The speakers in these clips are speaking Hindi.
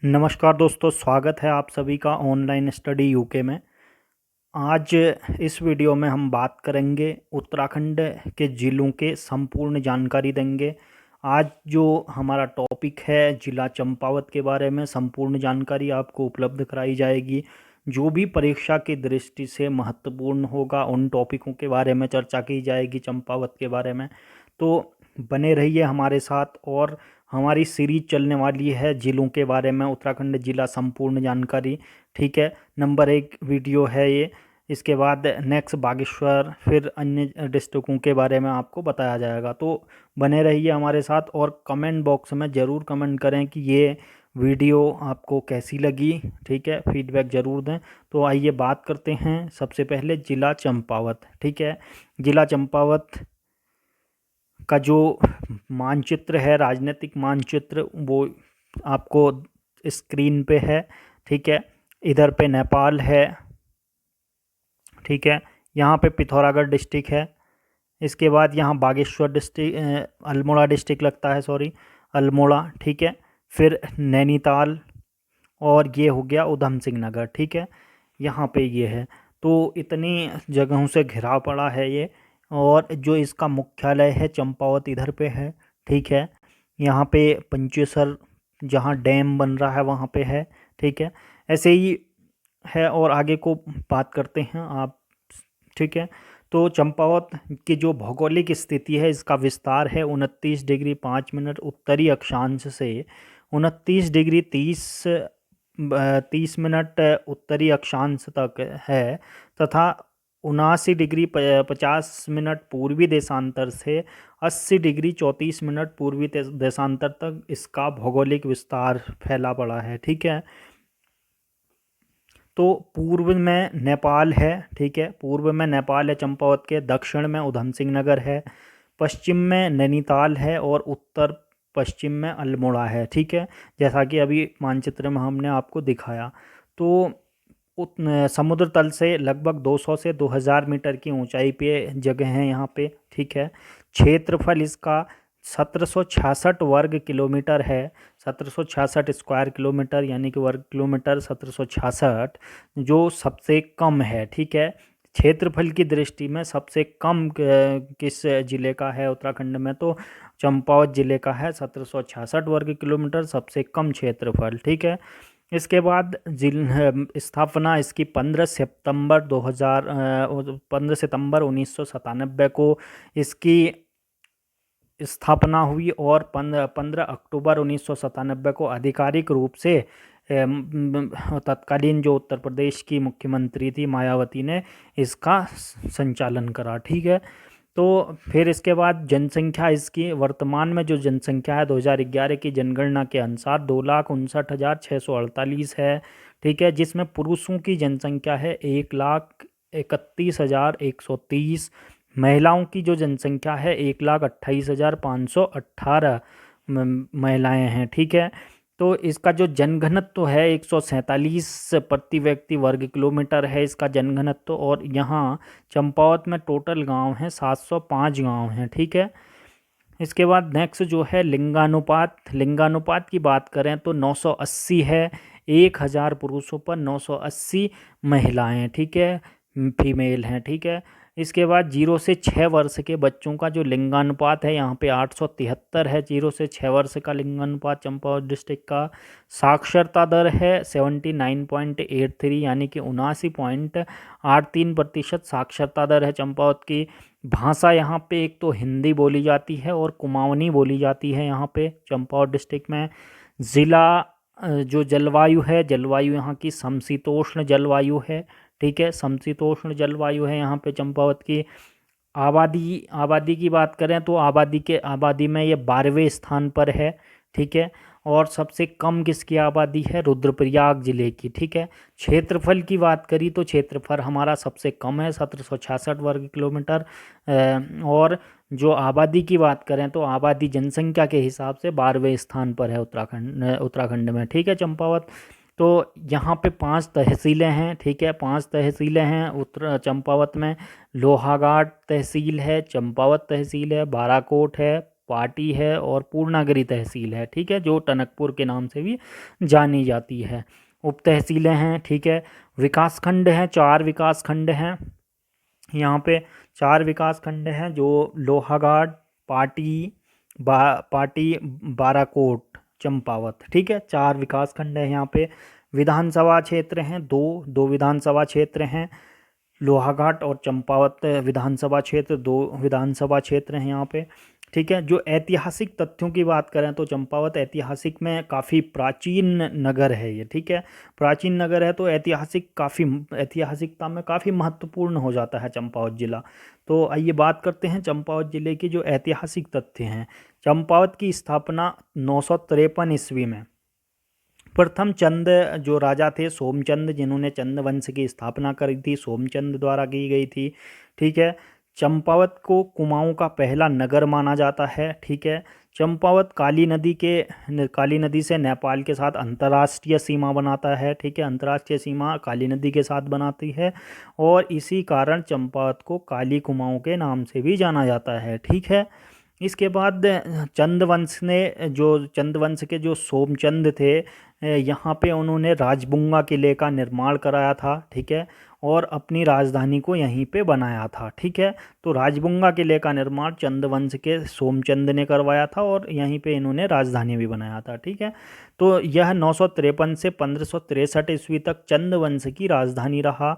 नमस्कार दोस्तों, स्वागत है आप सभी का ऑनलाइन स्टडी यूके में। आज इस वीडियो में हम बात करेंगे उत्तराखंड के ज़िलों के संपूर्ण जानकारी देंगे। आज जो हमारा टॉपिक है ज़िला चंपावत के बारे में संपूर्ण जानकारी आपको उपलब्ध कराई जाएगी। जो भी परीक्षा की दृष्टि से महत्वपूर्ण होगा उन टॉपिकों के बारे में चर्चा की जाएगी चंपावत के बारे में। तो बने रहिए हमारे साथ। और हमारी सीरीज चलने वाली है ज़िलों के बारे में, उत्तराखंड ज़िला संपूर्ण जानकारी। ठीक है, नंबर 1 वीडियो है ये। इसके बाद नेक्स्ट बागेश्वर, फिर अन्य डिस्ट्रिक्टों के बारे में आपको बताया जाएगा। तो बने रहिए हमारे साथ और कमेंट बॉक्स में ज़रूर कमेंट करें कि ये वीडियो आपको कैसी लगी। ठीक है, फीडबैक ज़रूर दें। तो आइए बात करते हैं सबसे पहले ज़िला चंपावत। ठीक है, ज़िला चंपावत का जो मानचित्र है, राजनीतिक मानचित्र, वो आपको स्क्रीन पे है। ठीक है, इधर पे नेपाल है। ठीक है, यहाँ पे पिथौरागढ़ डिस्ट्रिक्ट है। इसके बाद यहाँ बागेश्वर डिस्ट्रिक्ट, अल्मोड़ा डिस्ट्रिक्ट लगता है, सॉरी, अल्मोड़ा। ठीक है, फिर नैनीताल, और ये हो गया उधम सिंह नगर। ठीक है, यहाँ पे ये है। तो इतनी जगहों से घिरा पड़ा है ये। और जो इसका मुख्यालय है चंपावत इधर पे है। ठीक है, यहाँ पे पंचेसर जहाँ डैम बन रहा है वहाँ पे है। ठीक है, ऐसे ही है। और आगे को बात करते हैं आप। ठीक है, तो चंपावत की जो भौगोलिक स्थिति है, इसका विस्तार है 29 डिग्री 5 मिनट उत्तरी अक्षांश से 29 डिग्री 30 मिनट उत्तरी अक्षांश तक है, तथा 79 डिग्री 50 मिनट पूर्वी देशांतर से 80 डिग्री 34 मिनट पूर्वी देशांतर तक इसका भौगोलिक विस्तार फैला पड़ा है। ठीक है, तो पूर्व में नेपाल है। ठीक है, पूर्व में नेपाल है चंपावत के, दक्षिण में उधम सिंह नगर है, पश्चिम में नैनीताल है, और उत्तर पश्चिम में अल्मोड़ा है। ठीक है, जैसा कि अभी मानचित्र में हमने आपको दिखाया। तो समुद्र तल से लगभग 200 से 2000 मीटर की ऊंचाई पे जगह है यहाँ पे। ठीक है, क्षेत्रफल इसका 1766 वर्ग किलोमीटर है। 1766 स्क्वायर किलोमीटर, यानी कि वर्ग किलोमीटर 1766, जो सबसे कम है। ठीक है, क्षेत्रफल की दृष्टि में सबसे कम किस जिले का है उत्तराखंड में, तो चंपावत जिले का है। 1766 वर्ग किलोमीटर सबसे कम क्षेत्रफल। ठीक है, इसके बाद स्थापना इसकी 15 सितंबर 1997 को इसकी स्थापना हुई, और 15 अक्टूबर 1997 को आधिकारिक रूप से तत्कालीन जो उत्तर प्रदेश की मुख्यमंत्री थी मायावती ने इसका संचालन करा। ठीक है, तो फिर इसके बाद जनसंख्या इसकी, वर्तमान में जो जनसंख्या है 2011 की जनगणना के अनुसार 2,59,648 है। ठीक है, जिसमें पुरुषों की जनसंख्या है 1,31,130, महिलाओं की जो जनसंख्या है 1,28,518 महिलाएं हैं। ठीक है, तो इसका जो जनघनत्व है 147 प्रति व्यक्ति वर्ग किलोमीटर है इसका जनघनत्व। और यहाँ चंपावत में टोटल गांव हैं 705 गांव हैं। ठीक है, इसके बाद नेक्स्ट जो है लिंगानुपात। लिंगानुपात की बात करें तो 980 है, 1000 पुरुषों पर 980 महिलाएं, ठीक है, फीमेल हैं। ठीक है, इसके बाद 0 से 6 वर्ष के बच्चों का जो लिंगानुपात है यहाँ पे 873 है। 0 से 6 वर्ष का लिंगानुपात चंपावत डिस्ट्रिक्ट का। साक्षरता दर है 79.83, यानी कि 79.83% साक्षरता दर है चंपावत की। भाषा यहाँ पे एक तो हिंदी बोली जाती है और कुमाऊनी बोली जाती है यहाँ पे चंपावत डिस्ट्रिक्ट में। ज़िला जो जलवायु है, जलवायु यहाँ की समशीतोष्ण जलवायु है। ठीक है, समशीतोष्ण जलवायु है यहाँ पे चंपावत की। आबादी की बात करें तो आबादी में ये 12वें स्थान पर है। ठीक है, और सबसे कम किसकी आबादी है, रुद्रप्रयाग जिले की। ठीक है, क्षेत्रफल की बात करी तो क्षेत्रफल हमारा सबसे कम है 1766 वर्ग किलोमीटर। और जो आबादी की बात करें तो आबादी जनसंख्या के हिसाब से 12वें स्थान पर है उत्तराखंड में। ठीक है, चंपावत। तो यहाँ पे 5 तहसीलें हैं। ठीक है, 5 तहसीलें हैं उत्तर चंपावत में। लोहाघाट तहसील है, चंपावत तहसील है, बाराकोट है, पाटी है और पूर्णागिरि तहसील है, ठीक है, जो टनकपुर के नाम से भी जानी जाती है। उप तहसीलें हैं, ठीक है। विकासखंड हैं, 4 विकासखंड हैं यहाँ पे। 4 विकासखंड हैं जो लोहाघाट, पाटी, पाटी, बाराकोट, चंपावत, ठीक है, 4 विकासखंड है यहाँ पे। विधानसभा क्षेत्र हैं दो विधानसभा क्षेत्र हैं, लोहाघाट और चंपावत विधानसभा क्षेत्र, 2 विधानसभा क्षेत्र हैं यहाँ पे, ठीक है। जो ऐतिहासिक तथ्यों की बात करें तो चंपावत ऐतिहासिक में काफ़ी प्राचीन नगर है ये, ठीक है, प्राचीन नगर है, तो ऐतिहासिकता में काफ़ी महत्वपूर्ण हो जाता है चंपावत जिला। तो आइए बात करते हैं चंपावत जिले की जो ऐतिहासिक तथ्य हैं। चंपावत की स्थापना 953 ईस्वी में प्रथम चंद जो राजा थे सोमचंद, जिन्होंने चंद वंश की स्थापना करी थी, सोमचंद द्वारा की गई थी, ठीक है। चंपावत को कुमाऊं का पहला नगर माना जाता है, ठीक है। चंपावत काली नदी से नेपाल के साथ अंतर्राष्ट्रीय सीमा बनाता है, ठीक है, अंतर्राष्ट्रीय सीमा काली नदी के साथ बनाती है, और इसी कारण चंपावत को काली कुमाऊं के नाम से भी जाना जाता है, ठीक है। इसके बाद चंद वंश के जो सोमचंद थे, यहाँ पे उन्होंने राजबुंगा किले का निर्माण कराया था, ठीक है, और अपनी राजधानी को यहीं पे बनाया था, ठीक है। तो राजबुंगा किले का निर्माण चंद वंश के सोमचंद ने करवाया था और यहीं पे इन्होंने राजधानी भी बनाया था, ठीक है। तो यह 953 से 1563 ईस्वी तक चंद वंश की राजधानी रहा,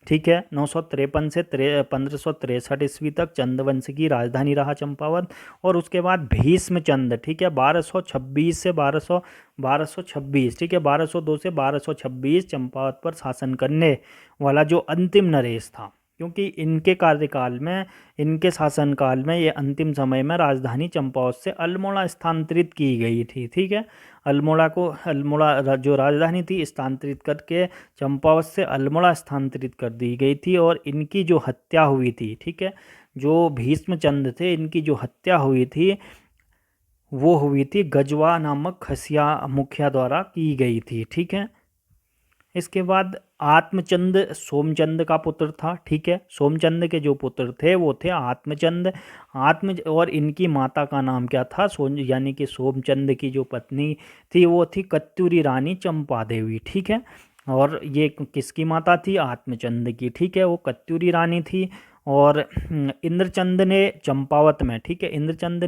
ठीक है। 953 से 1563 ईस्वी तक चंदवंश की राजधानी रहा चंपावत। और उसके बाद भीष्मचंद, ठीक है, 1226 से 1226, ठीक है, 1202 से 1226 चंपावत पर शासन करने वाला जो अंतिम नरेश था, क्योंकि इनके शासनकाल में ये अंतिम समय में राजधानी चंपावत से अल्मोड़ा स्थानांतरित की गई थी, ठीक है। अल्मोड़ा जो राजधानी थी स्थानांतरित करके चंपावत से अल्मोड़ा स्थानांतरित कर दी गई थी, और इनकी जो हत्या हुई थी, ठीक है, जो भीष्मचंद थे इनकी जो हत्या हुई थी वो हुई थी गजवा नामक खसिया मुखिया द्वारा की गई थी, ठीक है। इसके बाद आत्मचंद सोमचंद का पुत्र था, ठीक है, सोमचंद के जो पुत्र थे वो थे आत्मचंद। और इनकी माता का नाम क्या था, यानी कि सोमचंद की जो पत्नी थी वो थी कत्यूरी रानी चंपा देवी, ठीक है। और ये किसकी माता थी, आत्मचंद की, ठीक है, वो कत्यूरी रानी थी। और इंद्रचंद ने चंपावत में, ठीक है, इंद्रचंद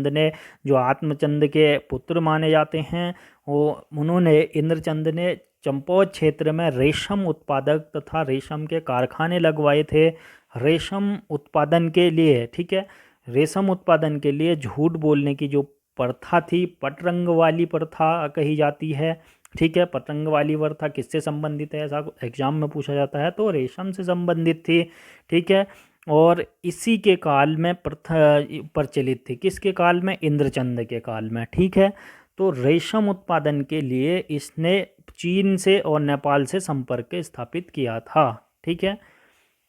ने जो आत्मचंद के पुत्र माने जाते हैं, इंद्रचंद ने चंपावत क्षेत्र में रेशम उत्पादक तथा रेशम के कारखाने लगवाए थे। रेशम उत्पादन के लिए, ठीक है, रेशम उत्पादन के लिए झूठ बोलने की जो प्रथा थी, पटरंग वाली प्रथा कही जाती है, ठीक है। पतंग वाली प्रथा किससे संबंधित है, ऐसा एग्जाम में पूछा जाता है, तो रेशम से संबंधित थी, ठीक है। और इसी के काल में प्रथा प्रचलित थी, किसके काल में, इंद्रचंद के काल में, ठीक है। तो रेशम उत्पादन के लिए इसने चीन से और नेपाल से संपर्क स्थापित किया था, ठीक है।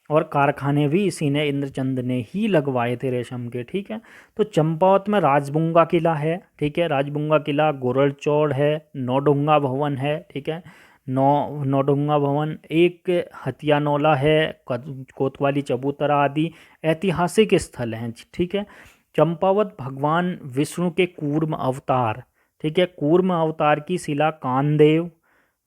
और कारखाने भी इसी ने, इंद्रचंद ने ही लगवाए थे रेशम के, ठीक है। तो चंपावत में राजबुंगा किला है, ठीक है, राजबुंगा किला, गोरलचौड़ है, नौडुंगा भवन है, ठीक है, नौडुंगा भवन, एक हथियानौला है, कोतवाली चबूतरा आदि ऐतिहासिक स्थल हैं, ठीक है। चंपावत भगवान विष्णु के कूर्म अवतार, ठीक है, कूर्म अवतार की शिला कानदेव,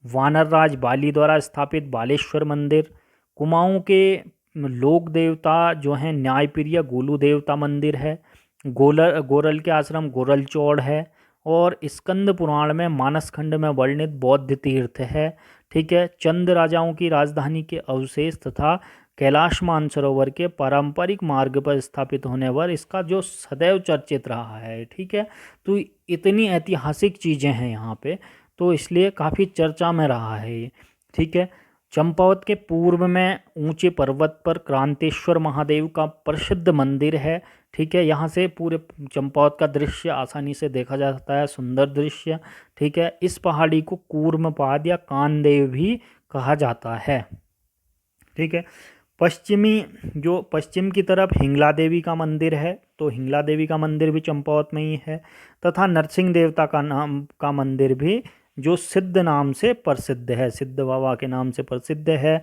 वानरराज बाली द्वारा स्थापित बालेश्वर मंदिर, कुमाऊं के लोक देवता जो हैं न्यायप्रिय गोलू देवता मंदिर है, गोरल के आश्रम गोरलचौड़ है, और स्कंद पुराण में मानसखंड में वर्णित बौद्ध तीर्थ है, ठीक है। चंद राजाओं की राजधानी के अवशेष तथा कैलाश मानसरोवर के पारंपरिक मार्ग पर स्थापित होने पर इसका जो सदैव चर्चित रहा है, ठीक है। तो इतनी ऐतिहासिक चीज़ें हैं यहाँ पे, तो इसलिए काफ़ी चर्चा में रहा है ये, ठीक है। चंपावत के पूर्व में ऊंचे पर्वत पर क्रांतेश्वर महादेव का प्रसिद्ध मंदिर है, ठीक है। यहाँ से पूरे चंपावत का दृश्य आसानी से देखा जा सकता है, सुंदर दृश्य, ठीक है। इस पहाड़ी को कूर्मपाद या कानदेव भी कहा जाता है, ठीक है। पश्चिम की तरफ हिंगला देवी का मंदिर है, तो हिंगला देवी का मंदिर भी चंपावत में ही है, तथा नरसिंह देवता का मंदिर भी जो सिद्ध नाम से प्रसिद्ध है, सिद्ध बाबा के नाम से प्रसिद्ध है,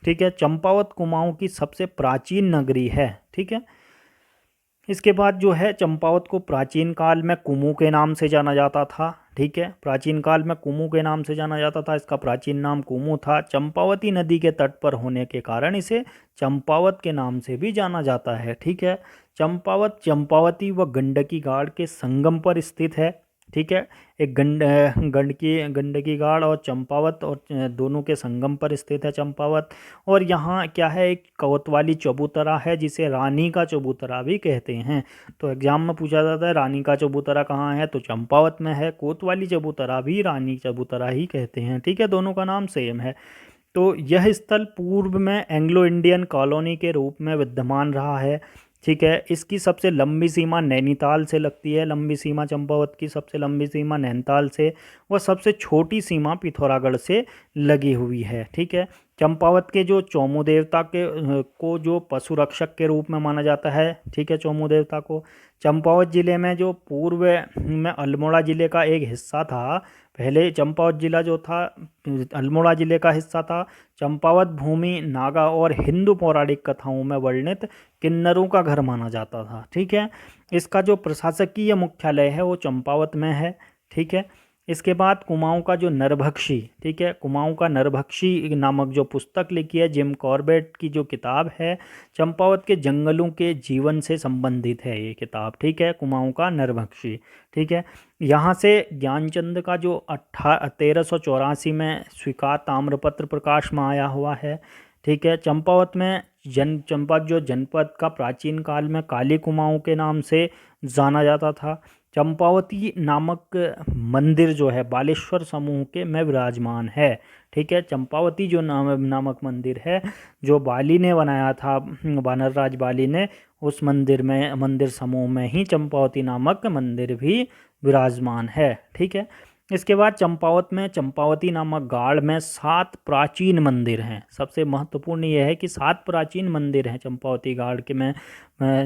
ठीक है। चंपावत कुमाऊं की सबसे प्राचीन नगरी है, ठीक है। इसके बाद जो है चंपावत को प्राचीन काल में कुमू के नाम से जाना जाता था। ठीक है, प्राचीन काल में कुमू के नाम से जाना जाता था, इसका प्राचीन नाम कुमू था। चंपावती नदी के तट पर होने के कारण इसे चंपावत के नाम से भी जाना जाता है। ठीक है, चंपावत चंपावती व गंडकी घाट के संगम पर स्थित है। ठीक है, एक गंडकी घाट और चंपावत और दोनों के संगम पर स्थित है चंपावत। और यहाँ क्या है, एक कोतवाली चबूतरा है जिसे रानी का चबूतरा भी कहते हैं। तो एग्जाम में पूछा जाता है रानी का चबूतरा कहाँ है, तो चंपावत में है। कोतवाली चबूतरा भी रानी चबूतरा ही कहते हैं। ठीक है, दोनों का नाम सेम है। तो यह स्थल पूर्व में एंग्लो इंडियन कॉलोनी के रूप में विद्यमान रहा है। ठीक है, इसकी सबसे लंबी सीमा नैनीताल से लगती है। लंबी सीमा चंपावत की सबसे लंबी सीमा नैनीताल से, व सबसे छोटी सीमा पिथौरागढ़ से लगी हुई है। ठीक है, चंपावत के जो चौमू देवता को जो पशु रक्षक के रूप में माना जाता है। ठीक है, चौमू देवता को चंपावत जिले में जो पूर्व में अल्मोड़ा जिले का एक हिस्सा था, पहले चंपावत जिला जो था अल्मोड़ा जिले का हिस्सा था। चंपावत भूमि नागा और हिंदू पौराणिक कथाओं में वर्णित किन्नरों का घर माना जाता था। ठीक है, इसका जो प्रशासकीय मुख्यालय है वो चंपावत में है। ठीक है, इसके बाद कुमाऊं का जो नरभक्षी, ठीक है, कुमाऊं का नरभक्षी नामक जो पुस्तक लिखी है जिम कॉर्बेट की जो किताब है, चंपावत के जंगलों के जीवन से संबंधित है ये किताब। ठीक है, कुमाऊं का नरभक्षी। ठीक है, यहाँ से ज्ञानचंद का जो 1384 में स्वीकार ताम्रपत्र प्रकाश में आया हुआ है। ठीक है, चंपावत में चंपावत जो जनपद का प्राचीन काल में काली कुमाऊं के नाम से जाना जाता था। चंपावती नामक मंदिर जो है बालेश्वर समूह के में विराजमान है। ठीक है, चंपावती जो नामक मंदिर है जो बाली ने बनाया था, वानरराज बाली ने, उस मंदिर समूह में ही चंपावती नामक मंदिर भी विराजमान है। ठीक है, इसके बाद चंपावत में चंपावती नामक गाड़ में 7 प्राचीन मंदिर हैं। सबसे महत्वपूर्ण यह है कि 7 प्राचीन मंदिर हैं चंपावती गाड़ के में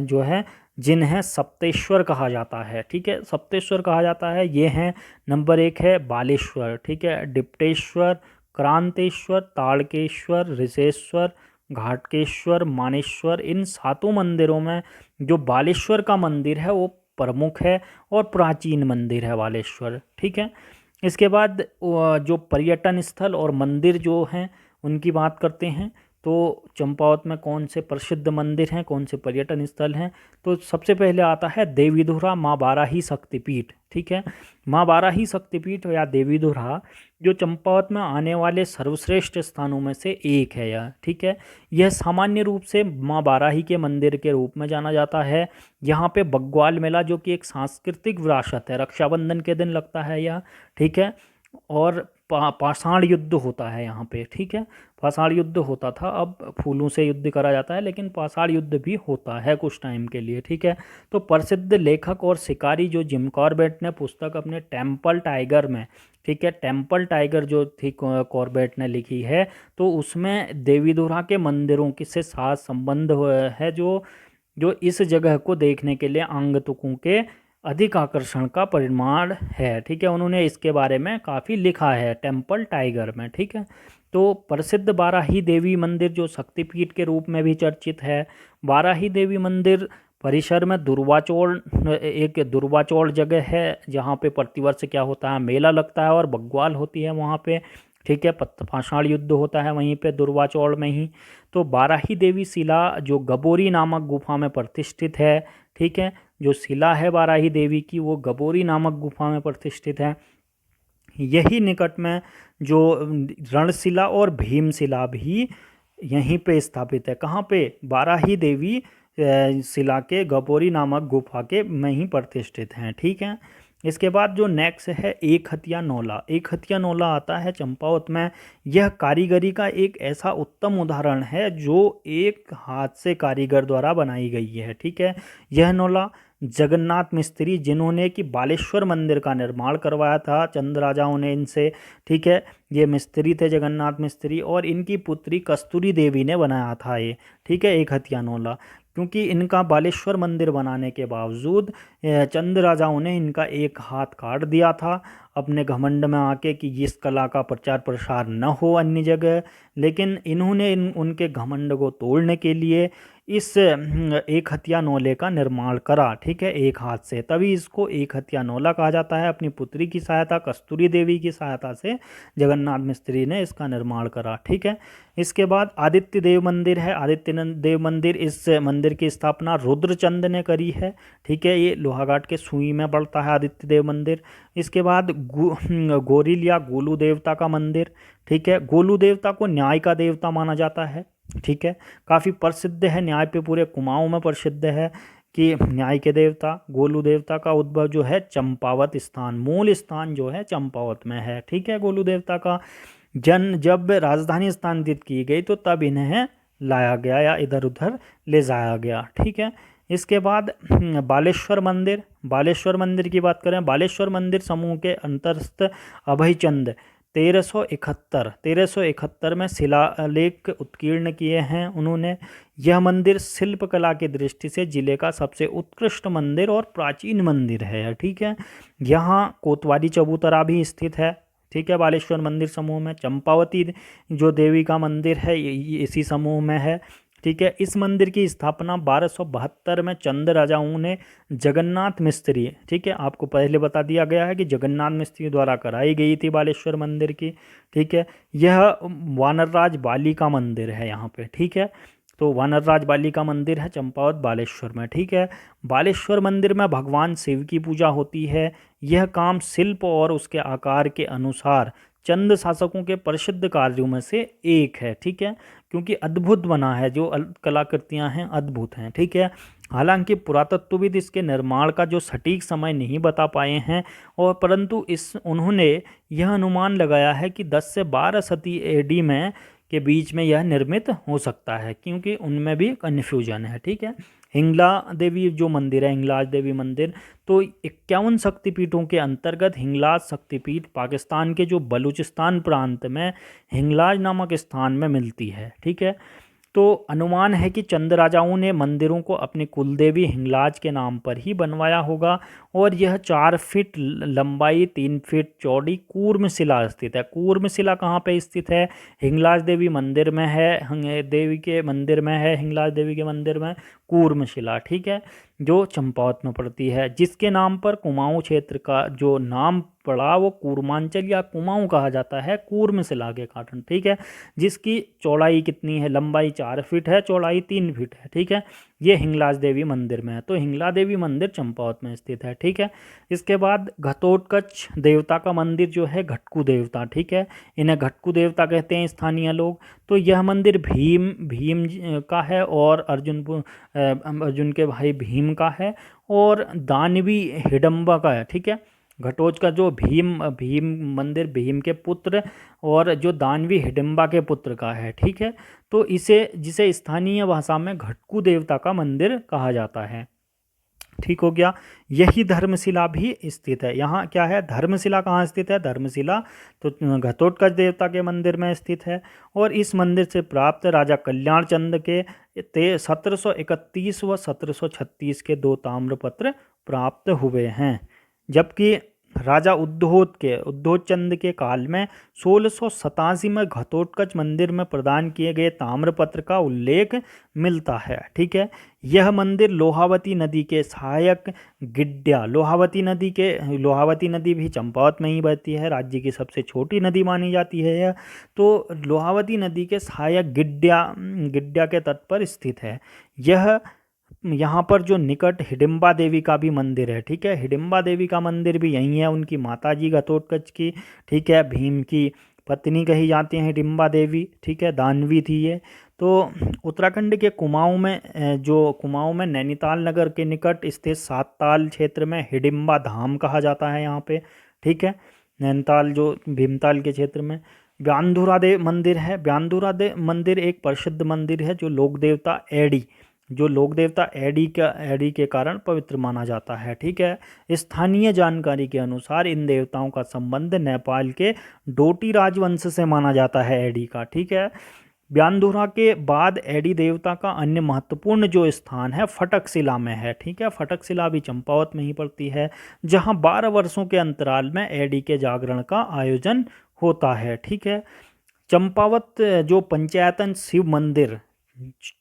जो है, जिन्हें सप्तेश्वर कहा जाता है। ठीक है, सप्तेश्वर कहा जाता है। ये हैं, नंबर 1 है बालेश्वर, ठीक है, डिप्टेश्वर, क्रांतेश्वर, ताड़केश्वर, ऋषेश्वर, घाटकेश्वर, मानेश्वर। इन 7 मंदिरों में जो बालेश्वर का मंदिर है वो प्रमुख है और प्राचीन मंदिर है बालेश्वर। ठीक है, इसके बाद जो पर्यटन स्थल और मंदिर जो हैं उनकी बात करते हैं। तो चंपावत में कौन से प्रसिद्ध मंदिर हैं, कौन से पर्यटन स्थल हैं, तो सबसे पहले आता है देवीधुरा माँ बाराही शक्तिपीठ। ठीक है, माँ बाराही शक्तिपीठ या देवीधुरा जो चंपावत में आने वाले सर्वश्रेष्ठ स्थानों में से एक है यह। ठीक है, यह सामान्य रूप से माँ बाराही के मंदिर के रूप में जाना जाता है। यहाँ पे बग्वाल मेला जो कि एक सांस्कृतिक विरासत है, रक्षाबंधन के दिन लगता है यह। ठीक है, और पाषाण युद्ध होता है यहाँ पे। ठीक है, पाषाण युद्ध होता था, अब फूलों से युद्ध करा जाता है, लेकिन पाषाण युद्ध भी होता है कुछ टाइम के लिए। ठीक है, तो प्रसिद्ध लेखक और शिकारी जो जिम कॉर्बेट ने पुस्तक अपने टेम्पल टाइगर में, ठीक है, टेम्पल टाइगर जो थी कॉर्बेट ने लिखी है, तो उसमें देवीधुरा के मंदिरों के से साथ संबंध है जो इस जगह को देखने के लिए आगंतुकों के अधिक आकर्षण का परिमाण है। ठीक है, उन्होंने इसके बारे में काफ़ी लिखा है टेम्पल टाइगर में। ठीक है, तो प्रसिद्ध बाराही देवी मंदिर जो शक्तिपीठ के रूप में भी चर्चित है। बाराही देवी मंदिर परिसर में एक दुर्वाचौड़ जगह है जहाँ पे प्रतिवर्ष क्या होता है, मेला लगता है और बग्वाल होती है वहाँ पे। ठीक है, पाषाण युद्ध होता है वहीं पे दुर्वाचौड़ में ही। तो बाराही देवी शिला जो गबोरी नामक गुफा में प्रतिष्ठित है। ठीक है, जो शिला है बाराही देवी की वो गबोरी नामक गुफा में प्रतिष्ठित है। यही निकट में जो रणशिला और भीमशिला भी यहीं पे स्थापित है। कहाँ पे, बाराही देवी शिला के गबोरी नामक गुफा के में ही प्रतिष्ठित हैं। ठीक है, इसके बाद जो नेक्स्ट है एक हथिया नौला। एक हथिया नौला आता है चंपावत में। यह कारीगरी का एक ऐसा उत्तम उदाहरण है जो एक हाथ से कारीगर द्वारा बनाई गई है। ठीक है, यह नौला जगन्नाथ मिस्त्री जिन्होंने कि बालेश्वर मंदिर का निर्माण करवाया था चंद राजाओं ने इनसे। ठीक है, ये मिस्त्री थे जगन्नाथ मिस्त्री, और इनकी पुत्री कस्तूरी देवी ने बनाया था ये। ठीक है, एक हथिया नौला, क्योंकि इनका बालेश्वर मंदिर बनाने के बावजूद चंद राजाओं ने इनका एक हाथ काट दिया था अपने घमंड में आके कि इस कला का प्रचार प्रसार न हो अन्य जगह। लेकिन इन्होंने उनके घमंड को तोड़ने के लिए इस एक हथिया नौले का निर्माण करा, ठीक है, एक हाथ से, तभी इसको एक हथिया नौला कहा जाता है। अपनी पुत्री की सहायता, कस्तूरी देवी की सहायता से जगन्नाथ मिस्त्री ने इसका निर्माण करा, ठीक है। इसके बाद आदित्य देव मंदिर है। आदित्य देव मंदिर, इस मंदिर की स्थापना रुद्रचंद ने करी है, ठीक है। ये लोहाघाट के सुई में पड़ता है आदित्य देव मंदिर। इसके बाद गोरिल या गोलू देवता का मंदिर, ठीक है। गोलू देवता को न्याय का देवता माना जाता है, ठीक है। काफ़ी प्रसिद्ध है, न्याय पे पूरे कुमाऊं में प्रसिद्ध है कि न्याय के देवता गोलू देवता का उद्भव जो है चंपावत स्थान, मूल स्थान जो है चंपावत में है, ठीक है। गोलू देवता का जब राजधानी स्थानांतरित की गई तो तब इन्हें लाया गया या इधर उधर ले जाया गया, ठीक है। इसके बाद बालेश्वर मंदिर। बालेश्वर मंदिर की बात करें, बालेश्वर मंदिर समूह के अंतर्स्थ अभयचंद 1371 में शिलालेख उत्कीर्ण किए हैं उन्होंने। यह मंदिर शिल्पकला की दृष्टि से जिले का सबसे उत्कृष्ट मंदिर और प्राचीन मंदिर है, ठीक है। यहाँ कोतवाली चबूतरा भी स्थित है, ठीक है, बालेश्वर मंदिर समूह में। चंपावती जो देवी का मंदिर है ये इसी समूह में है, ठीक है। इस मंदिर की स्थापना 1272 में चंद राजाओं ने जगन्नाथ मिस्त्री, ठीक है, आपको पहले बता दिया गया है कि जगन्नाथ मिस्त्री द्वारा कराई गई थी बालेश्वर मंदिर की, ठीक है। यह वानरराज बाली का मंदिर है यहाँ पे, ठीक है। तो वानरराज बाली का मंदिर है चंपावत बालेश्वर में, ठीक है। बालेश्वर मंदिर में भगवान शिव की पूजा होती है। यह काम शिल्प और उसके आकार के अनुसार चंद शासकों के प्रसिद्ध कार्यों में से एक है, ठीक है, क्योंकि अद्भुत बना है, जो कलाकृतियां हैं अद्भुत हैं, ठीक है। हालांकि पुरातत्वविद इसके निर्माण का जो सटीक समय नहीं बता पाए हैं, और परंतु उन्होंने यह अनुमान लगाया है कि 10 से 12 सदी एडी में के बीच में यह निर्मित हो सकता है, क्योंकि उनमें भी कन्फ्यूजन है, ठीक है। हिंगला देवी जो मंदिर है, हिंगलाज देवी मंदिर, तो 51 शक्तिपीठों के अंतर्गत हिंगलाज शक्तिपीठ पाकिस्तान के जो बलूचिस्तान प्रांत में हिंगलाज नामक स्थान में मिलती है, ठीक है। तो अनुमान है कि चंद राजाओं ने मंदिरों को अपनी कुलदेवी हिंगलाज के नाम पर ही बनवाया होगा, और यह 4 फीट लंबाई 3 फीट चौड़ी कूर्मशिला स्थित है। कूर्मशिला कहाँ पे स्थित है? हिंगलाज देवी मंदिर में है, देवी के मंदिर में है, हिंगलाज देवी के मंदिर में कूर्मशिला, ठीक है, जो चंपावत में पड़ती है, जिसके नाम पर कुमाऊं क्षेत्र का जो नाम पड़ा वो कूर्मांचल या कुमाऊं कहा जाता है, कूर्मशिला के कारण, ठीक है। जिसकी चौड़ाई कितनी है? लंबाई 4 फीट है, चौड़ाई 3 फीट है, ठीक है। ये हिंगलाज देवी मंदिर में है, तो हिंगला देवी मंदिर चंपावत में स्थित है, ठीक है। इसके बाद घटोत्कच देवता का मंदिर जो है घटकू देवता, ठीक है, इन्हें घटकू देवता कहते हैं स्थानीय लोग। तो यह मंदिर भीम का है और अर्जुन के भाई भीम का है, और दानवी हिडम्बा का है, ठीक है। घटोच का जो भीम मंदिर भीम के पुत्र और जो दानवी हिडिंबा के पुत्र का है, ठीक है। तो जिसे स्थानीय भाषा में घटकू देवता का मंदिर कहा जाता है, ठीक हो गया। यही धर्मशिला भी स्थित है। यहाँ क्या है? धर्मशिला कहाँ स्थित है? धर्मशिला तो घटोत्कच देवता के मंदिर में स्थित है, और इस मंदिर से प्राप्त राजा कल्याण चंद के 1731 व 1736 के 2 ताम्रपत्र प्राप्त हुए हैं, जबकि राजा उद्धोत चंद के काल में 1687 में घटोत्कच मंदिर में प्रदान किए गए ताम्रपत्र का उल्लेख मिलता है, ठीक है। यह मंदिर लोहावती नदी के सहायक गिड्डा, लोहावती नदी भी चंपावत में ही बहती है, राज्य की सबसे छोटी नदी मानी जाती है यह। तो लोहावती नदी के सहायक गिड्डा के तट पर स्थित है यह। यहाँ पर जो निकट हिडिंबा देवी का भी मंदिर है, ठीक है, हिडिंबा देवी का मंदिर भी यहीं है, उनकी माताजी घटोत्कच की, ठीक है, भीम की पत्नी कही जाती है हिडिंबा देवी, ठीक है, दानवी थी ये। तो उत्तराखंड के कुमाऊं में नैनीताल नगर के निकट स्थित सातताल क्षेत्र में हिडिंबा धाम कहा जाता है यहाँ पे, ठीक है, नैनीताल जो भीमताल के क्षेत्र में। व्यानधुरा देव मंदिर है। व्यानधुरा देव मंदिर एक प्रसिद्ध मंदिर है जो लोक देवता एडी के कारण पवित्र माना जाता है, ठीक है। स्थानीय जानकारी के अनुसार इन देवताओं का संबंध नेपाल के डोटी राजवंश से माना जाता है, एडी का, ठीक है। व्यानधुरा के बाद एडी देवता का अन्य महत्वपूर्ण जो स्थान है फटकशिला में है, ठीक है। फटकशिला भी चंपावत में ही पड़ती है, जहां 12 वर्षों के अंतराल में एडी के जागरण का आयोजन होता है, ठीक है। चंपावत जो पंचायतन शिव मंदिर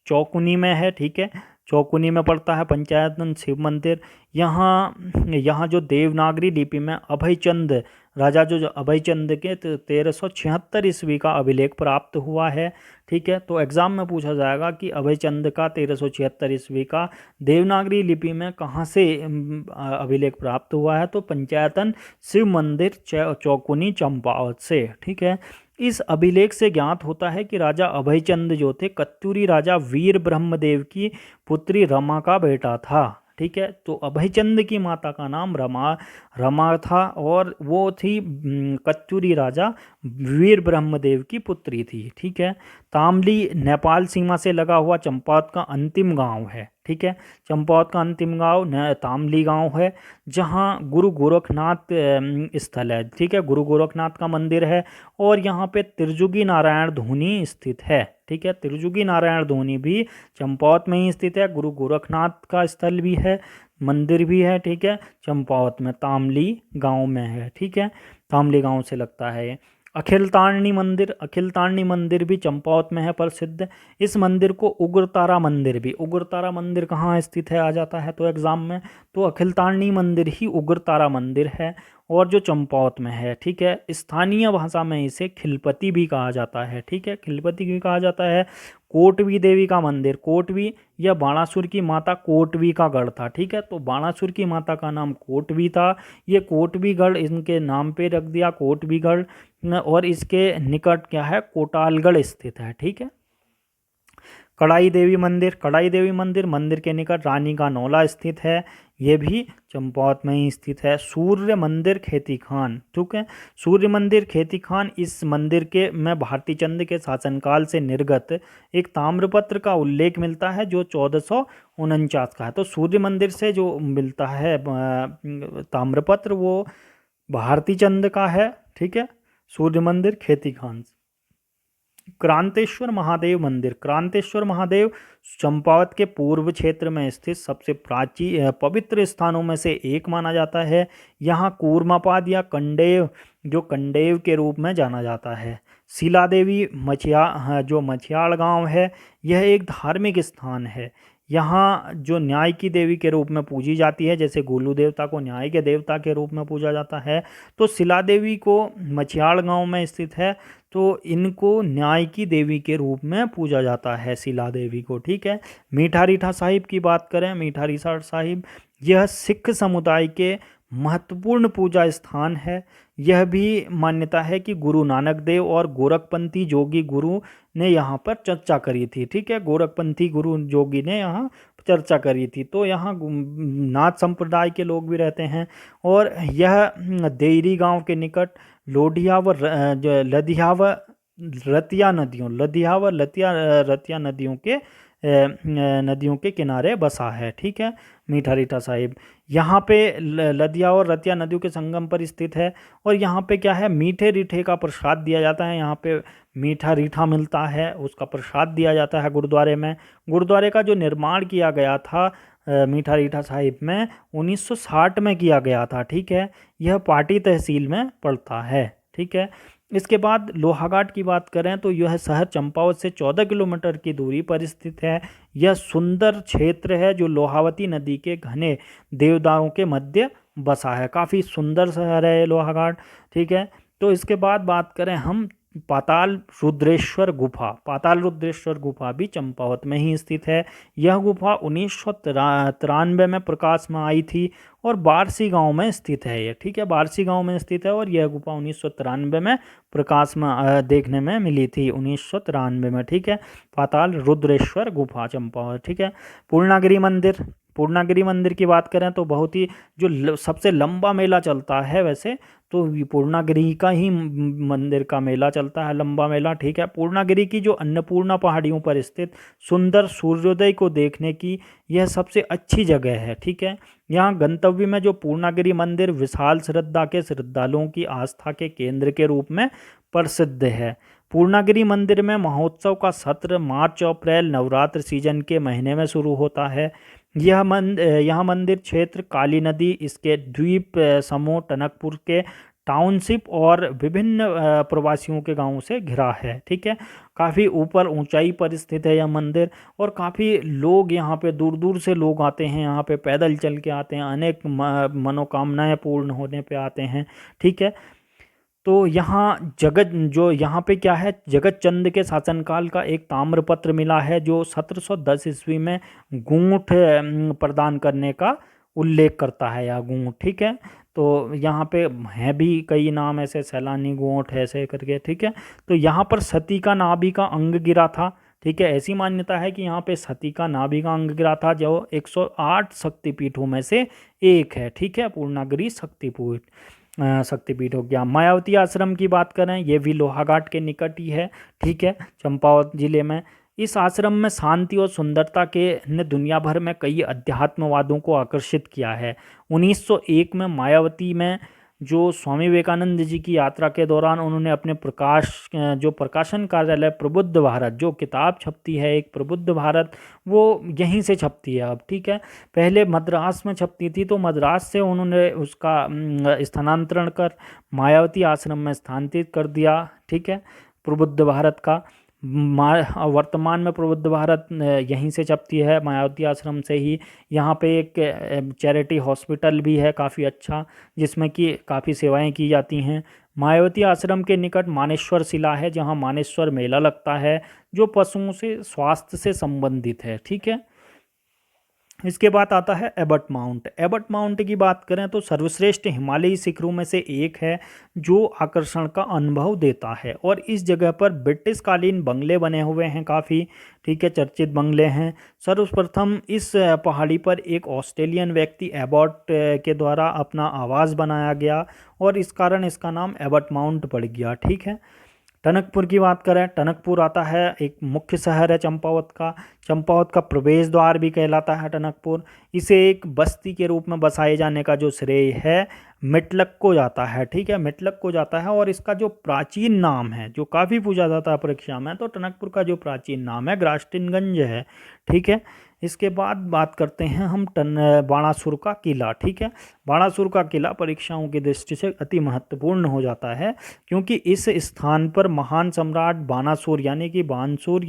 चौकुनी में है, ठीक है, चौकुनी में पड़ता है पंचायतन शिव मंदिर। यहाँ यहाँ जो देवनागरी लिपि में अभयचंद राजा जो अभयचंद के 1376 ईस्वी का अभिलेख प्राप्त हुआ है, ठीक है। तो एग्जाम में पूछा जाएगा कि अभयचंद का 1376 ईस्वी का देवनागरी लिपि में कहाँ से अभिलेख प्राप्त हुआ है, तो पंचायतन शिव मंदिर चौकुनी चंपावत से, ठीक है। इस अभिलेख से ज्ञात होता है कि राजा अभयचंद जो थे कत्यूरी राजा वीर ब्रह्मदेव की पुत्री रमा का बेटा था, ठीक है। तो अभयचंद की माता का नाम रमा था और वो थी कत्यूरी राजा वीर ब्रह्मदेव की पुत्री थी, ठीक है। तामली नेपाल सीमा से लगा हुआ चंपावत का अंतिम गांव है, ठीक है। चंपावत का अंतिम गांव तामली गांव है, जहां गुरु गोरखनाथ स्थल है, ठीक है, गुरु गोरखनाथ का मंदिर है। और यहाँ पे त्रिजुगी नारायण धुनी स्थित है, ठीक है। त्रिजुगी नारायण धुनी भी चंपावत में ही स्थित है, गुरु गोरखनाथ का स्थल भी है, मंदिर भी है, ठीक है। चंपावत में तामली गांव में है, ठीक है, तामली गांव से लगता है ये। अखिलतारणी मंदिर भी चंपावत में है प्रसिद्ध। इस मंदिर को उग्रतारा मंदिर कहाँ स्थित है आ जाता है तो एग्जाम में, तो अखिलतारणी मंदिर ही उग्रतारा मंदिर है और जो चंपावत में है, ठीक है। स्थानीय भाषा में इसे खिलपति भी कहा जाता है, ठीक है, खिलपति भी कहा जाता है। कोटवी देवी का मंदिर, कोटवी या बाणासुर की माता कोटवी का गढ़ था, ठीक है। तो बाणासुर की माता का नाम कोटवी था, ये कोटवी गढ़ इनके नाम पे रख दिया कोटवी गढ़। और इसके निकट क्या है, कोटालगढ़ स्थित है, ठीक है। कड़ाई देवी मंदिर के निकट रानी का नौला स्थित है, ये भी चंपावत में ही स्थित है। सूर्य मंदिर खेती खान, ठीक है, सूर्य मंदिर खेती खान, इस मंदिर के में भारती चंद के शासनकाल से निर्गत एक ताम्रपत्र का उल्लेख मिलता है जो 1449 का है। तो सूर्य मंदिर से जो मिलता है ताम्रपत्र वो भारती चंद का है, ठीक है, सूर्य मंदिर खेती खान। क्रांतेश्वर महादेव चंपावत के पूर्व क्षेत्र में स्थित सबसे प्राचीन पवित्र स्थानों में से एक माना जाता है। यहाँ कूर्मापाद या कंडेव के रूप में जाना जाता है। शिला देवी जो मछियाड़ गांव है, यह एक धार्मिक स्थान है। यहाँ जो न्याय की देवी के रूप में पूजी जाती है, जैसे गोलू देवता को न्याय के देवता के रूप में पूजा जाता है, तो शिला देवी को मछियाड़ गांव में स्थित है, तो इनको न्याय की देवी के रूप में पूजा जाता है शिला देवी को, ठीक है। मीठा रीठा साहिब की बात करें, मीठा रीठा साहिब यह सिख समुदाय के महत्वपूर्ण पूजा स्थान है। यह भी मान्यता है कि गुरु नानक देव और गोरखपंथी जोगी गुरु ने यहाँ पर चर्चा करी थी, ठीक है, गोरखपंथी गुरु जोगी ने यहाँ चर्चा करी थी। तो यहाँ नाथ संप्रदाय के लोग भी रहते हैं। और यह देयरी गांव के निकट लोढ़िया व लदिया व रतिया नदियों के किनारे बसा है, ठीक है, मीठा रीठा साहिब। यहाँ पे लदिया और रतिया नदियों के संगम पर स्थित है। और यहाँ पे क्या है, मीठे रीठे का प्रसाद दिया जाता है। यहाँ पे मीठा रीठा मिलता है, उसका प्रसाद दिया जाता है गुरुद्वारे में। गुरुद्वारे का जो निर्माण किया गया था मीठा रीठा साहिब में 1960 में किया गया था, ठीक है। यह पाटी तहसील में पड़ता है, ठीक है। इसके बाद लोहाघाट की बात करें तो यह शहर चंपावत से 14 किलोमीटर की दूरी पर स्थित है। यह सुंदर क्षेत्र है जो लोहावती नदी के घने देवदारों के मध्य बसा है। काफ़ी सुंदर शहर है लोहाघाट, ठीक है। तो इसके बाद बात करें हम पाताल रुद्रेश्वर गुफा भी चंपावत में ही स्थित है। यह गुफा 1993 में प्रकाश में आई थी और बारसी गांव में स्थित है ये, ठीक है, बारसी गांव में स्थित है। और यह गुफा 1993 में प्रकाश में देखने में मिली थी, 1993 में, ठीक है। पाताल रुद्रेश्वर गुफा चंपावत, ठीक है। पूर्णागिरि मंदिर की बात करें तो बहुत ही जो सबसे लंबा मेला चलता है वैसे तो पूर्णागिरि का ही मंदिर का मेला चलता है, लंबा मेला, ठीक है। पूर्णागिरि की जो अन्नपूर्णा पहाड़ियों पर स्थित सुंदर सूर्योदय को देखने की यह सबसे अच्छी जगह है, ठीक है। यहाँ गंतव्य में जो पूर्णागिरि मंदिर विशाल श्रद्धा के श्रद्धालुओं की आस्था के केंद्र के रूप में प्रसिद्ध है। पूर्णागिरि मंदिर में महोत्सव का सत्र मार्च अप्रैल नवरात्र सीजन के महीने में शुरू होता है। यह मंदिर क्षेत्र काली नदी, इसके द्वीप समूह टनकपुर के टाउनशिप और विभिन्न प्रवासियों के गांवों से घिरा है। ठीक है, काफ़ी ऊपर ऊंचाई पर स्थित है यह मंदिर, और काफ़ी लोग यहाँ पे दूर दूर से लोग आते हैं, यहाँ पे पैदल चल के आते हैं, अनेक मनोकामनाएं पूर्ण होने पे आते हैं। ठीक है, तो यहाँ जगत जो यहाँ पे क्या है, जगत चंद के शासनकाल का एक ताम्रपत्र मिला है जो 1710 ईस्वी में गूंठ प्रदान करने का उल्लेख करता है, या गूंठ। ठीक है, तो यहाँ पे हैं भी कई नाम ऐसे, सैलानी गूंठ ऐसे करके। ठीक है, तो यहाँ पर सती का नाभि का अंग गिरा था। ठीक है, ऐसी मान्यता है कि यहाँ पे सती का नाभि का अंग गिरा था, जो 108 शक्तिपीठों में से एक है। ठीक है, पूर्णागिरि शक्तिपीठ हो गया। मायावती आश्रम की बात करें, ये भी लोहाघाट के निकट ही है। ठीक है, चंपावत जिले में। इस आश्रम में शांति और सुंदरता के ने दुनिया भर में कई अध्यात्मवादों को आकर्षित किया है। 1901 में मायावती में जो स्वामी विवेकानंद जी की यात्रा के दौरान उन्होंने अपने जो प्रकाशन कार्यालय प्रबुद्ध भारत, जो किताब छपती है एक प्रबुद्ध भारत, वो यहीं से छपती है अब। ठीक है, पहले मद्रास में छपती थी, तो मद्रास से उन्होंने उसका स्थानांतरण कर मायावती आश्रम में स्थानांतरित कर दिया। ठीक है, प्रबुद्ध भारत का वर्तमान में प्रबुद्ध भारत यहीं से छपती है, मायावती आश्रम से ही। यहाँ पे एक चैरिटी हॉस्पिटल भी है काफ़ी अच्छा, जिसमें कि काफ़ी सेवाएं की जाती हैं। मायावती आश्रम के निकट मानेश्वर शिला है, जहाँ मानेश्वर मेला लगता है, जो पशुओं से स्वास्थ्य से संबंधित है। ठीक है, इसके बाद आता है एबट माउंट। एबट माउंट की बात करें तो सर्वश्रेष्ठ हिमालयी शिखरों में से एक है, जो आकर्षण का अनुभव देता है, और इस जगह पर ब्रिटिश कालीन बंगले बने हुए हैं काफ़ी। ठीक है, चर्चित बंगले हैं। सर्वप्रथम इस पहाड़ी पर एक ऑस्ट्रेलियन व्यक्ति एबॉट के द्वारा अपना आवास बनाया गया, और इस कारण इसका नाम एबट माउंट पड़ गया। ठीक है, टनकपुर की बात करें, टनकपुर आता है, एक मुख्य शहर है चंपावत का। चंपावत का प्रवेश द्वार भी कहलाता है टनकपुर। इसे एक बस्ती के रूप में बसाए जाने का जो श्रेय है मिटलक को जाता है। ठीक है, मिटलक को जाता है, और इसका जो प्राचीन नाम है, जो काफ़ी पूछा जाता है परीक्षा में, तो टनकपुर का जो प्राचीन नाम है ग्रास्टिनगंज है। ठीक है, इसके बाद बात करते हैं हम बाणासुर का किला। ठीक है, बाणासुर का किला परीक्षाओं की दृष्टि से अति महत्वपूर्ण हो जाता है, क्योंकि इस स्थान पर महान सम्राट बाणासुर यानी कि बाणासुर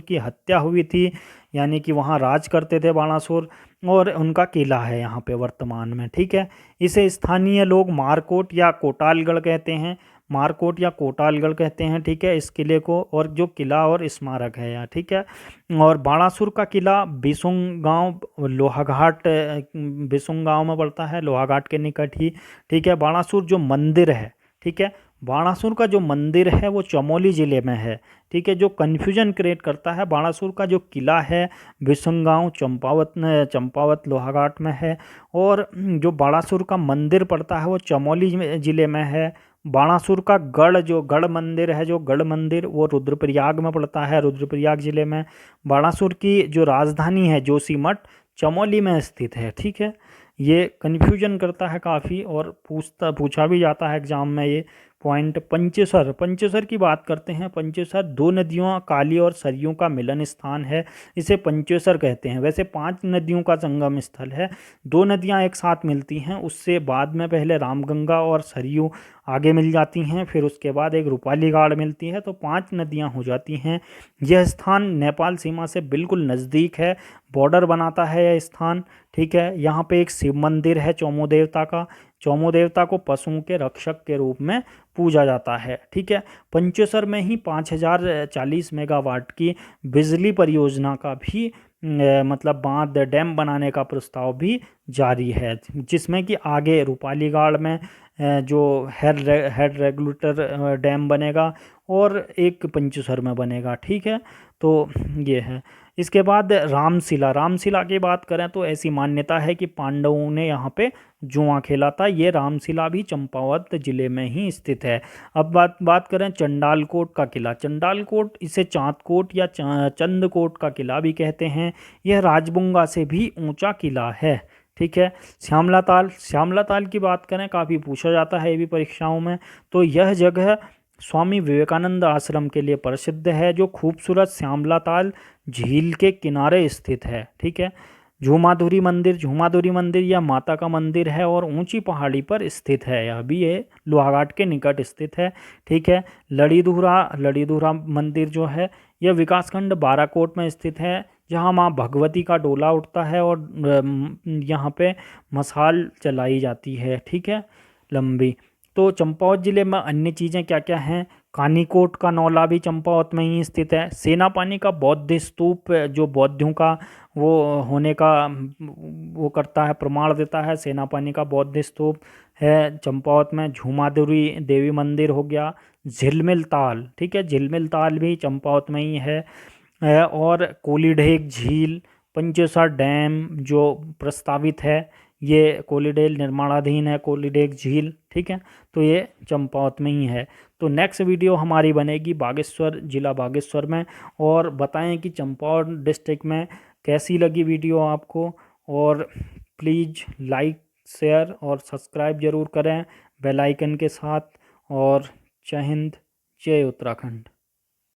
की हत्या हुई थी, यानी कि वहाँ राज करते थे बाणासुर, और उनका किला है यहाँ पे वर्तमान में। ठीक है, इसे स्थानीय लोग मारकोट या कोटालगढ़ कहते हैं, मारकोट या कोटालगढ़ कहते हैं। ठीक है, इस किले को, और जो किला और स्मारक है यहाँ। ठीक है, और बाणासुर का किला बिसुंग गांव लोहाघाट बिसुंग गांव में पड़ता है, लोहाघाट के निकट ही। ठीक है, बाणासुर जो मंदिर है, ठीक है, बाणासुर का जो मंदिर है वो चमोली ज़िले में है। ठीक है, जो कन्फ्यूजन क्रिएट करता है, बाणासुर का जो किला है बिसुंगांव चंपावत लोहाघाट में है, और जो बाणासुर का मंदिर पड़ता है वो चमोली ज़िले में है। बाणासुर का गढ़ मंदिर है, जो गढ़ मंदिर वो रुद्रप्रयाग में पड़ता है, रुद्रप्रयाग ज़िले में। बाणासुर की जो राजधानी है जोशीमठ, चमोली में स्थित है। ठीक है, ये कन्फ्यूजन करता है काफ़ी, और पूछा भी जाता है एग्जाम में ये पॉइंट। पंचेसर की बात करते हैं। पंचेसर दो नदियों काली और सरयू का मिलन स्थान है, इसे पंचेसर कहते हैं। वैसे 5 नदियों का संगम स्थल है, 2 नदियां एक साथ मिलती हैं, उससे बाद में पहले रामगंगा और सरयू आगे मिल जाती हैं, फिर उसके बाद एक रूपाली गाड़ मिलती है, तो 5 नदियां हो जाती हैं। यह स्थान नेपाल सीमा से बिल्कुल नज़दीक है, बॉर्डर बनाता है यह स्थान। ठीक है, यहाँ पे एक शिव मंदिर है चौमू देवता का। चौमू देवता को पशुओं के रक्षक के रूप में पूजा जाता है। ठीक है, पंचेसर में ही 5040 मेगावाट की बिजली परियोजना का भी मतलब बांध डैम बनाने का प्रस्ताव भी जारी है, जिसमें कि आगे रूपाली गाड़ में जो हेड रेगुलेटर डैम बनेगा, और एक पंचेसर में बनेगा। ठीक है, तो ये है। इसके बाद रामशिला की बात करें तो ऐसी मान्यता है कि पांडवों ने यहाँ पे जुआ खेला था। ये रामशिला भी चंपावत जिले में ही स्थित है। अब बात करें चंडालकोट का किला। चंडालकोट, इसे चांदकोट या चंदकोट का किला भी कहते हैं। यह राजबुंगा से भी ऊंचा किला है। ठीक है, श्यामला ताल की बात करें, काफ़ी पूछा जाता है ये भी परीक्षाओं में। तो यह जगह स्वामी विवेकानंद आश्रम के लिए प्रसिद्ध है, जो खूबसूरत श्यामला ताल झील के किनारे स्थित है। ठीक है, झूमाधुरी मंदिर यह माता का मंदिर है और ऊंची पहाड़ी पर स्थित है। यह भी ये लोहाघाट के निकट स्थित है। ठीक है। लड़ीधुरा मंदिर जो है यह विकासखंड बाराकोट में स्थित है, जहाँ माँ भगवती का डोला उठता है और यहाँ पे मसाल जलाई जाती है। ठीक है, लंबी। तो चंपावत जिले में अन्य चीज़ें क्या क्या हैं? कानीकोट का नौला भी चंपावत में ही स्थित है। सेनापानी का बौद्ध स्तूप, जो बौद्धों का वो होने का वो करता है, प्रमाण देता है, सेनापानी का बौद्ध स्तूप है चंपावत में। झूमाधुरी देवी मंदिर हो गया। झिलमिल ताल, ठीक है, झिलमिल ताल भी चंपावत में ही है। और कोलीढेक झील, पंचेसर डैम जो प्रस्तावित है, ये कोलीडेल निर्माणाधीन है, कोलीडेक झील। ठीक है, तो ये चंपावत में ही है। तो नेक्स्ट वीडियो हमारी बनेगी बागेश्वर, जिला बागेश्वर में, और बताएं कि चंपावत डिस्ट्रिक्ट में कैसी लगी वीडियो आपको। और प्लीज़ लाइक, शेयर और सब्सक्राइब ज़रूर करें बेल आइकन के साथ। और जय हिंद, जय उत्तराखंड।